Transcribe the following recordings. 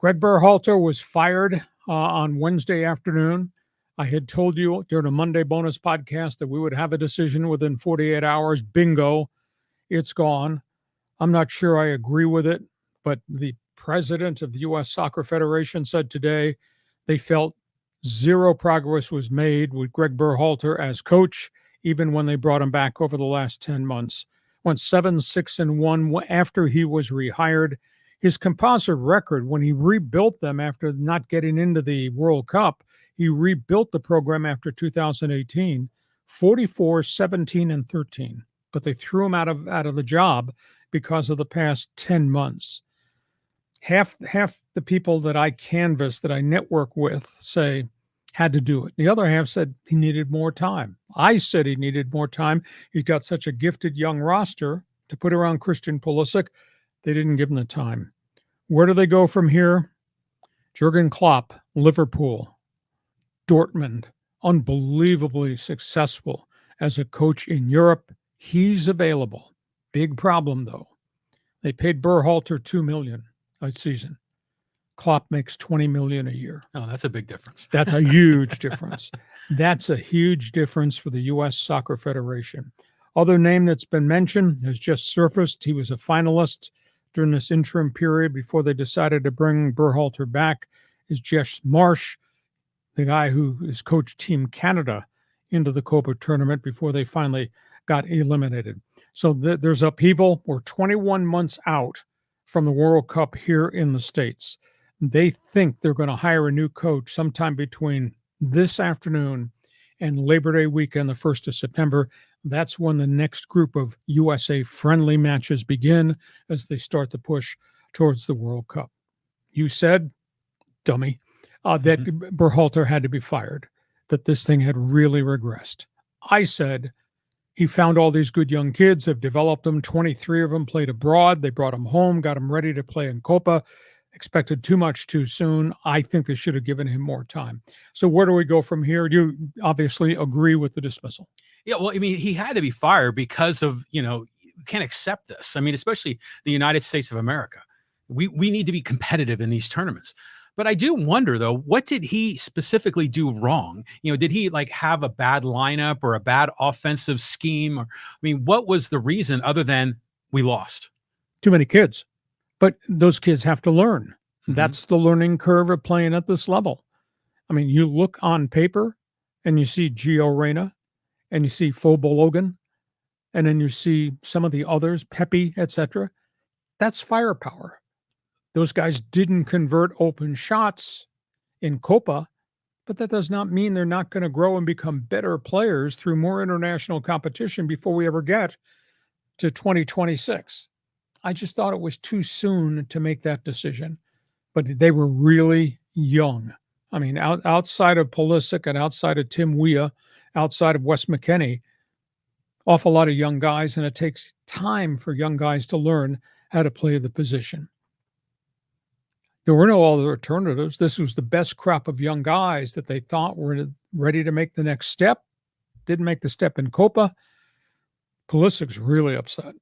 Gregg Berhalter was fired on Wednesday afternoon. I had told you during a Monday bonus podcast that we would have a decision within 48 hours. Bingo, it's gone. I'm not sure I agree with it, but the president of the U.S. Soccer Federation said today they felt zero progress was made with Gregg Berhalter as coach, even when they brought him back over the last 10 months. Went 7-6-1 after he was rehired. His composite record, when he rebuilt them after not getting into the World Cup, he rebuilt the program after 2018, 44, 17, and 13. But they threw him out of the job because of the past 10 months. Half the people that I canvass, that I network with, say had to do it. The other half said he needed more time. I said he needed more time. He's got such a gifted young roster to put around Christian Pulisic. They didn't give him the time. Where do they go from here? Jurgen Klopp, Liverpool, Dortmund, unbelievably successful as a coach in Europe. He's available. Big problem, though. They paid Berhalter $2 million a season. Klopp makes $20 million a year. Oh, that's a big difference. That's a huge difference. That's a huge difference for the U.S. Soccer Federation. Other name that's been mentioned has just surfaced. He was a finalist during this interim period before they decided to bring Berhalter back, is Jess Marsh, the guy who has coached Team Canada into the Copa tournament before they finally got eliminated. So there's upheaval. We're 21 months out from the World Cup here in the States. They think they're going to hire a new coach sometime between this afternoon and Labor Day weekend, the 1st of September. That's when the next group of USA friendly matches begin as they start to push towards the World Cup. You said, dummy, that Berhalter had to be fired, that this thing had really regressed. I said, he found all these good young kids, have developed them. 23 of them played abroad. They brought them home, got them ready to play in Copa. Expected too much too soon. I think they should have given him more time. So where do we go from here? You obviously agree with the dismissal. Yeah, well, I mean, he had to be fired because of, you can't accept this. I mean, especially the United States of America. We need to be competitive in these tournaments. But I do wonder, though, what did he specifically do wrong? Did he have a bad lineup or a bad offensive scheme? Or, I mean, what was the reason other than we lost? Too many kids. But those kids have to learn. That's the learning curve of playing at this level. I mean, you look on paper and you see Gio Reyna and you see Fo Balogun and then you see some of the others, Pepe, etc. That's firepower. Those guys didn't convert open shots in Copa, but that does not mean they're not going to grow and become better players through more international competition before we ever get to 2026. I just thought it was too soon to make that decision, but they were really young. I mean, outside of Pulisic and outside of Tim Weah, outside of Wes McKennie, awful lot of young guys, and it takes time for young guys to learn how to play the position. There were no other alternatives. This was the best crop of young guys that they thought were ready to make the next step. Didn't make the step in Copa. Pulisic's really upset.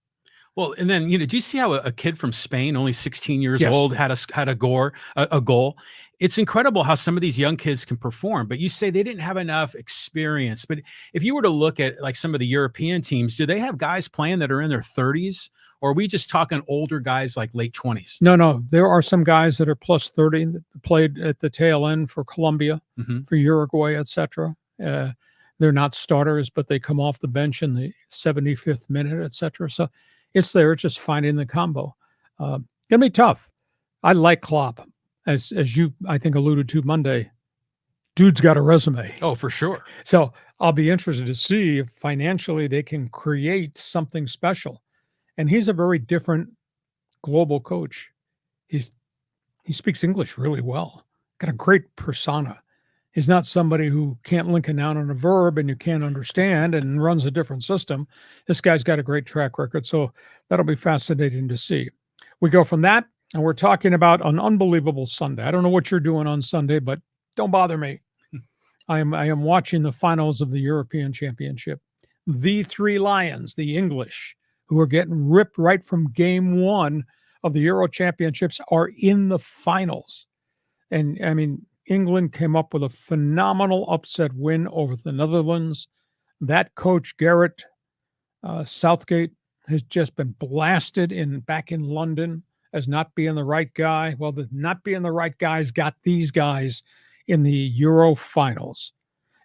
Well, and then, do you see how a kid from Spain, only 16 years Yes. old, had a goal? It's incredible how some of these young kids can perform, but you say they didn't have enough experience. But if you were to look at some of the European teams, do they have guys playing that are in their 30s? Or are we just talking older guys like late 20s? No. There are some guys that are plus 30 that played at the tail end for Colombia, for Uruguay, etc. They're not starters, but they come off the bench in the 75th minute, etc. So it's there, just finding the combo. Gonna be tough. I like Klopp, as you, I think, alluded to Monday. Dude's got a resume. Oh, for sure. So I'll be interested to see if financially they can create something special. And he's a very different global coach. He speaks English really well. Got a great persona. He's not somebody who can't link a noun and a verb and you can't understand and runs a different system. This guy's got a great track record, so that'll be fascinating to see. We go from that, and we're talking about an unbelievable Sunday. I don't know what you're doing on Sunday, but don't bother me. I am watching the finals of the European Championship. The three Lions, the English, who are getting ripped right from game one of the Euro Championships are in the finals. And I mean, England came up with a phenomenal upset win over the Netherlands. That coach, Garrett Southgate, has just been blasted back in London as not being the right guy. Well, the not being the right guys got these guys in the Euro finals.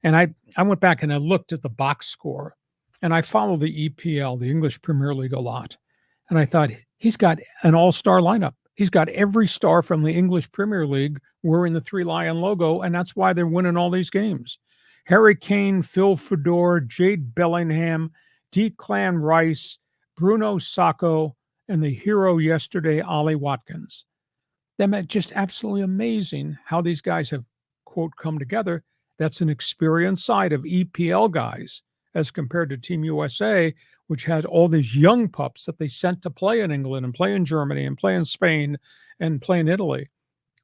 And I went back and I looked at the box score, and I follow the EPL, the English Premier League, a lot. And I thought, he's got an all-star lineup. He's got every star from the English Premier League wearing the Three Lion logo, and that's why they're winning all these games. Harry Kane, Phil Fedor, Jade Bellingham, Declan Rice, Bruno Sacco, and the hero yesterday, Ollie Watkins. They're just absolutely amazing how these guys have, quote, come together. That's an experienced side of EPL guys as compared to Team USA, which had all these young pups that they sent to play in England and play in Germany and play in Spain and play in Italy,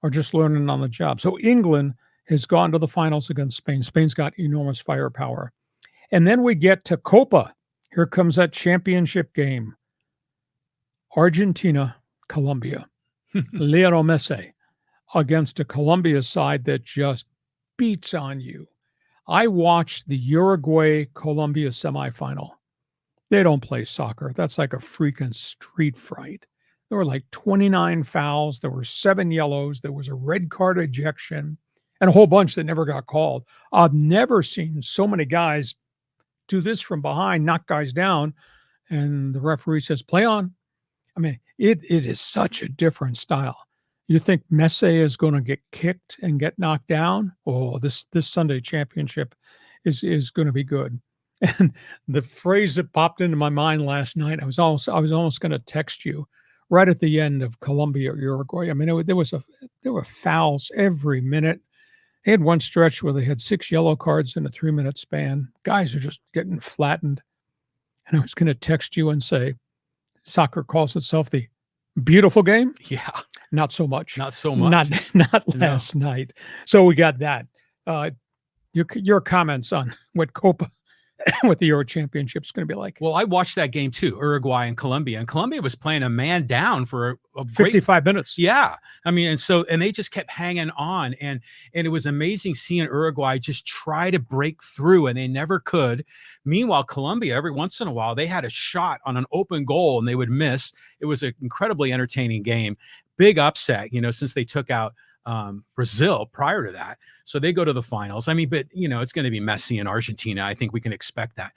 are just learning on the job. So England has gone to the finals against Spain. Spain's got enormous firepower. And then we get to Copa. Here comes that championship game. Argentina, Colombia. Lionel Messi against a Colombia side that just beats on you. I watched the Uruguay-Colombia semifinal. They don't play soccer. That's like a freaking street fight. There were like 29 fouls. There were 7 yellows. There was a red card ejection and a whole bunch that never got called. I've never seen so many guys do this from behind, knock guys down, and the referee says, play on. I mean, it is such a different style. You think Messi is going to get kicked and get knocked down? Oh, this Sunday championship is going to be good. And the phrase that popped into my mind last night, I was almost going to text you right at the end of Colombia Uruguay. I mean, there were fouls every minute. They had one stretch where they had 6 yellow cards in a 3-minute span. Guys are just getting flattened. And I was going to text you and say, soccer calls itself the beautiful game. Yeah. Not so much. Not so much. Not last night. So we got that. Your comments on what Copa, what the Euro Championship is going to be like. Well, I watched that game too, Uruguay and Colombia was playing a man down for a 55 minutes. Yeah. I mean, and they just kept hanging on, and it was amazing seeing Uruguay just try to break through, and they never could. Meanwhile, Colombia, every once in a while, they had a shot on an open goal and they would miss. It was an incredibly entertaining game. Big upset, since they took out Brazil prior to that. So they go to the finals. I mean, but it's going to be Messi in Argentina. I think we can expect that.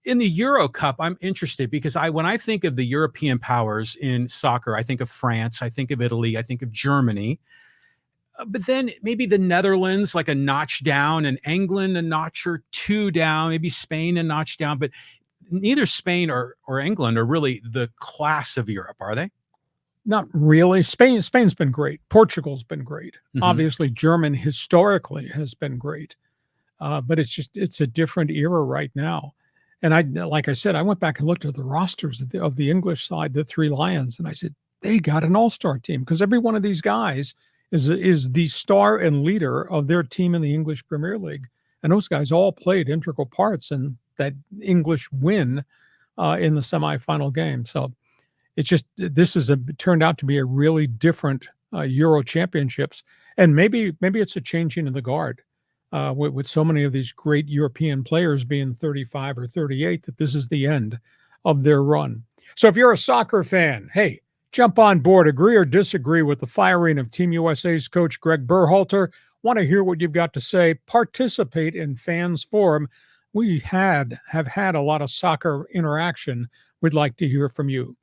In the Euro Cup, I'm interested because when I think of the European powers in soccer, I think of France, I think of Italy, I think of Germany. But then maybe the Netherlands, like a notch down, and England a notch or 2 down, maybe Spain a notch down. But neither Spain or England are really the class of Europe, are they? Not really. Spain's been great. Portugal's been great. Mhm. Obviously, German historically has been great. But it's a different era right now. And like I said, I went back and looked at the rosters of the English side, the Three Lions, and I said, they got an all-star team because every one of these guys is the star and leader of their team in the English Premier League. And those guys all played integral parts in that English win in the semifinal game. So it's just turned out to be a really different Euro Championships, and maybe it's a changing of the guard with so many of these great European players being 35 or 38 that this is the end of their run. So if you're a soccer fan, hey, jump on board. Agree or disagree with the firing of Team USA's coach Gregg Berhalter? Want to hear what you've got to say? Participate in Fans Forum. We have had a lot of soccer interaction. We'd like to hear from you.